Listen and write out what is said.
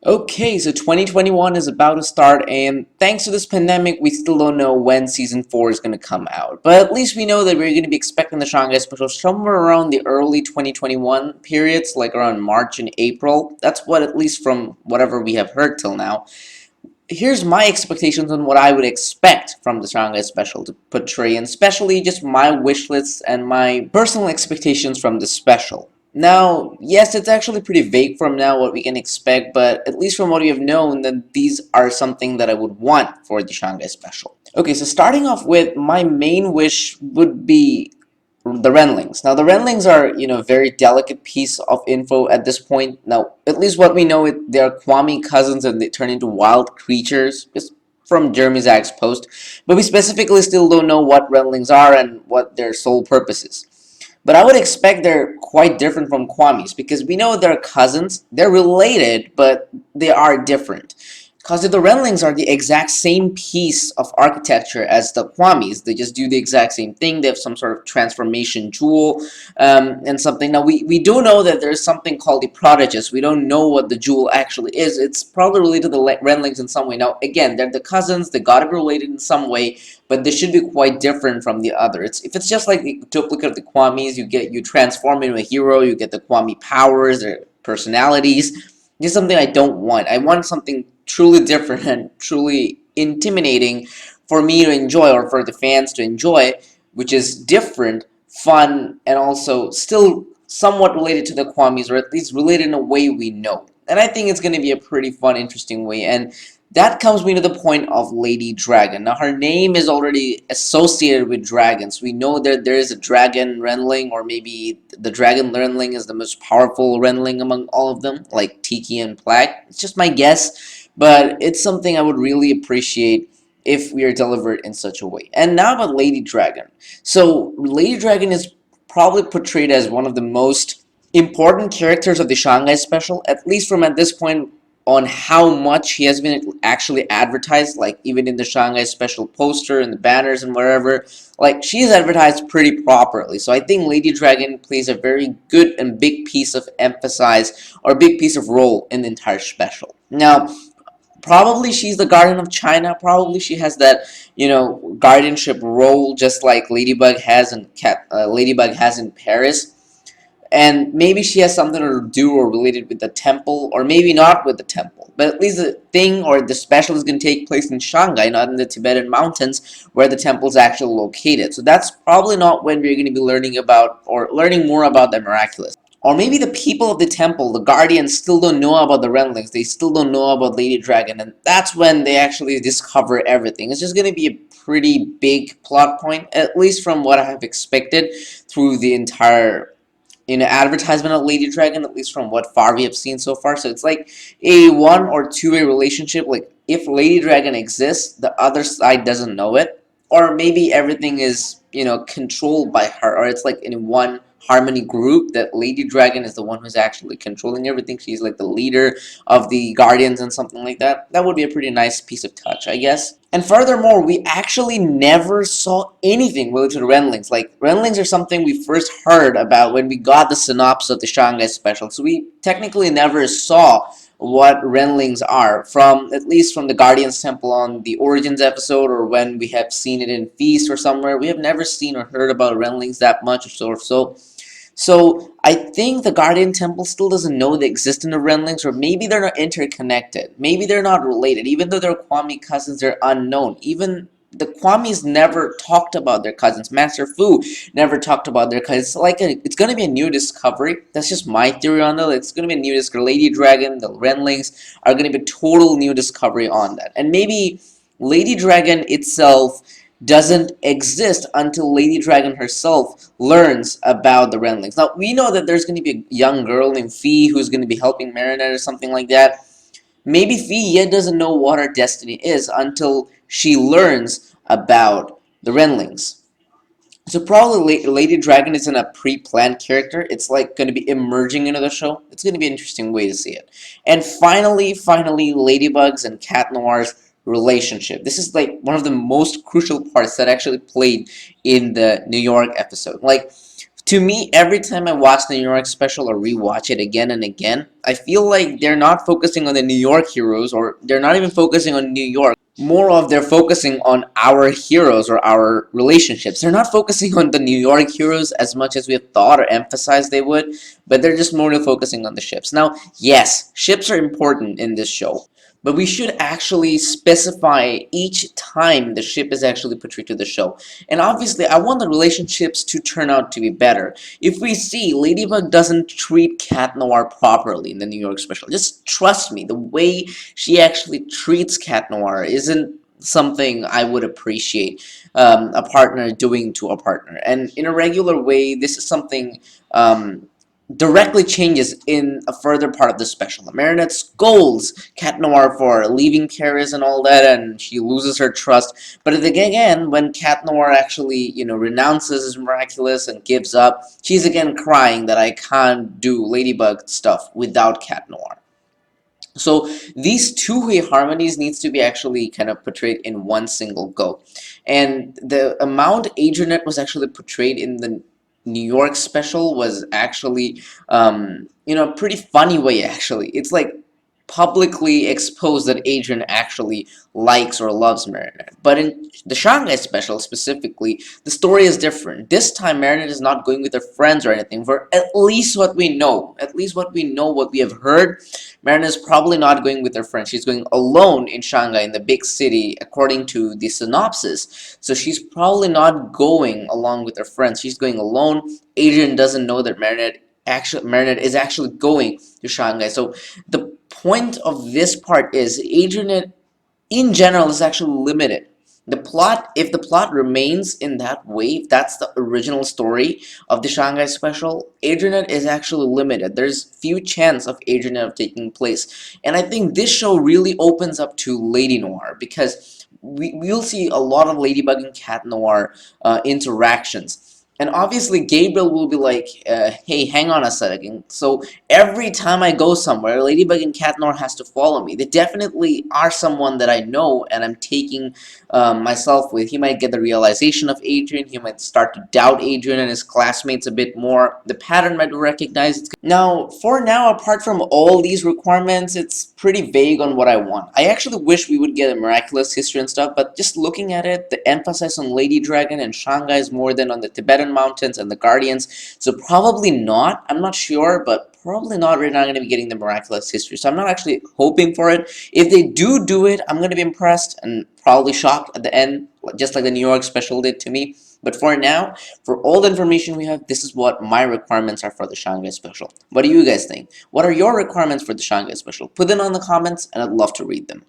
Okay, so 2021 is about to start, and thanks to this pandemic, we still don't know when season 4 is going to come out. But at least we know that we're going to be expecting the Shanghai Special somewhere around the early 2021 periods, like around March and April. That's what, at least from whatever we have heard till now. Here's my expectations on what I would expect from the Shanghai Special to portray, and especially just my wish lists and my personal expectations from the special. Now, yes, it's actually pretty vague from now what we can expect, but at least from what we have known, then these are something that I would want for the Shanghai Special. Okay, so starting off with my main wish would be the Renlings. Now, the Renlings are, a very delicate piece of info at this point. Now, at least what we know, they are Kwame cousins and they turn into wild creatures, just from Jeremy Zach's post. But we specifically still don't know what Renlings are and what their sole purpose is. But I would expect they're quite different from Kwamis because we know they're cousins. They're related, but they are different. Because the Renlings are the exact same piece of architecture as the Kwamis. They just do the exact same thing. They have some sort of transformation jewel and something. Now, we do know that there's something called the Prodigus. We don't know what the jewel actually is. It's probably related to the Renlings in some way. Now, again, they're the cousins. They gotta be related in some way, but they should be quite different from the other. If it's just like the duplicate of the Kwamis, you transform into a hero, you get the Kwami powers, their personalities. This is something I don't want. I want something truly different and truly intimidating for me to enjoy or for the fans to enjoy, which is different, fun, and also still somewhat related to the Kwamis, or at least related in a way we know. And I think it's going to be a pretty fun, interesting way. And that comes me to the point of Lady Dragon. Now, her name is already associated with dragons. We know that there is a dragon Renling, or maybe the dragon Renling is the most powerful Renling among all of them, like Tiki and Plague. It's just my guess, but it's something I would really appreciate if we are delivered in such a way. And now about Lady Dragon. So, Lady Dragon is probably portrayed as one of the most important characters of the Shanghai Special, at least from at this point on how much he has been actually advertised, like even in the Shanghai Special poster and the banners and wherever. Like, she's advertised pretty properly. So I think Lady Dragon plays a very good and big piece of emphasis or big piece of role in the entire special. Now, probably she's the guardian of China. Probably she has that, guardianship role just like Ladybug has in Paris. And maybe she has something to do or related with the temple, or maybe not with the temple. But at least the thing or the special is going to take place in Shanghai, not in the Tibetan mountains where the temple is actually located. So that's probably not when we're going to be learning about or learning more about the miraculous. Or maybe the people of the temple, the guardians, still don't know about the Renlings. They still don't know about Lady Dragon, and that's when they actually discover everything. It's just going to be a pretty big plot point, at least from what I have expected through the entire advertisement of Lady Dragon, at least from what far we have seen so far. So it's like a one or two-way relationship. Like, if Lady Dragon exists, the other side doesn't know it, or maybe everything is controlled by her, or it's like in one harmony group that Lady Dragon is the one who's actually controlling everything. She's like the leader of the Guardians and something like that. That would be a pretty nice piece of touch, I guess. And furthermore, we actually never saw anything related to the Renlings. Like, Renlings are something we first heard about when we got the synopsis of the Shanghai Special. So we technically never saw what Renlings are, from at least from the Guardian's Temple on the Origins episode, or when we have seen it in Feast or somewhere. We have never seen or heard about Renlings that much or so. So I think the Guardian Temple still doesn't know the existence of Renlings, or maybe they're not interconnected. Maybe they're not related. Even though they're Kwame cousins, they're unknown. Even the Kwamis never talked about their cousins. Master Fu never talked about their cousins. It's going to be a new discovery. That's just my theory on that. It's going to be a new discovery. Lady Dragon, the Renlings are going to be a total new discovery on that. And maybe Lady Dragon itself doesn't exist until Lady Dragon herself learns about the Renlings. Now, we know that there's going to be a young girl named Fee who's going to be helping Marinette or something like that. Maybe Fee yet doesn't know what her destiny is until she learns about the Renlings. So probably Lady Dragon isn't a pre-planned character. It's like going to be emerging into the show. It's going to be an interesting way to see it. And finally, Ladybug's and Cat Noir's relationship. This is like one of the most crucial parts that actually played in the New York episode. Like, To me, every time I watch the New York special or rewatch it again and again, I feel like they're not focusing on the New York heroes, or they're not even focusing on New York. More of they're focusing on our heroes or our relationships. They're not focusing on the New York heroes as much as we have thought or emphasized they would, but they're just more focusing on the ships. Now, yes, ships are important in this show, but we should actually specify each time the ship is actually portrayed to the show. And obviously, I want the relationships to turn out to be better. If we see Ladybug doesn't treat Cat Noir properly in the New York special, just trust me, the way she actually treats Cat Noir isn't something I would appreciate a partner doing to a partner. And in a regular way, this is something directly changes in a further part of the special. Marinette scolds Cat Noir for leaving Paris and all that, and she loses her trust. But again, when Cat Noir actually, renounces his Miraculous and gives up, she's again crying that I can't do Ladybug stuff without Cat Noir. So these two-way harmonies needs to be actually kind of portrayed in one single go. And the amount Adrianette was actually portrayed in the New York special was actually, a pretty funny way, actually. It's like publicly exposed that Adrian actually likes or loves Marinette. But in the Shanghai special specifically, the story is different. This time Marinette is not going with her friends or anything, for at least what we know. At least what we know, what we have heard, Marinette is probably not going with her friends. She's going alone in Shanghai, in the big city, according to the synopsis. So she's probably not going along with her friends. She's going alone. Adrian doesn't know that Marinette is actually going to Shanghai. So the point of this part is Adrian in general is actually limited. The plot, if the plot remains in that way, if that's the original story of the Shanghai Special, Adrianette is actually limited. There's few chance of Adrianette taking place. And I think this show really opens up to Lady Noir, because we'll see a lot of Ladybug and Cat Noir interactions. And obviously Gabriel will be like, hey, hang on a second. So every time I go somewhere, Ladybug and Cat Noir has to follow me. They definitely are someone that I know and I'm taking myself with. He might get the realization of Adrian. He might start to doubt Adrian and his classmates a bit more. The pattern might be recognized. Now, for now, apart from all these requirements, it's pretty vague on what I want. I actually wish we would get a miraculous history and stuff, but just looking at it, the emphasis on Lady Dragon and Shanghai is more than on the Tibetan mountains and the Guardians. So probably not. I'm not sure, but probably not. We're not going to be getting the miraculous history. So I'm not actually hoping for it. If they do it, I'm going to be impressed and probably shocked at the end, just like the New York special did to me. But for now, for all the information we have, this is what my requirements are for the Shanghai Special. What do you guys think? What are your requirements for the Shanghai Special? Put them in the comments, and I'd love to read them.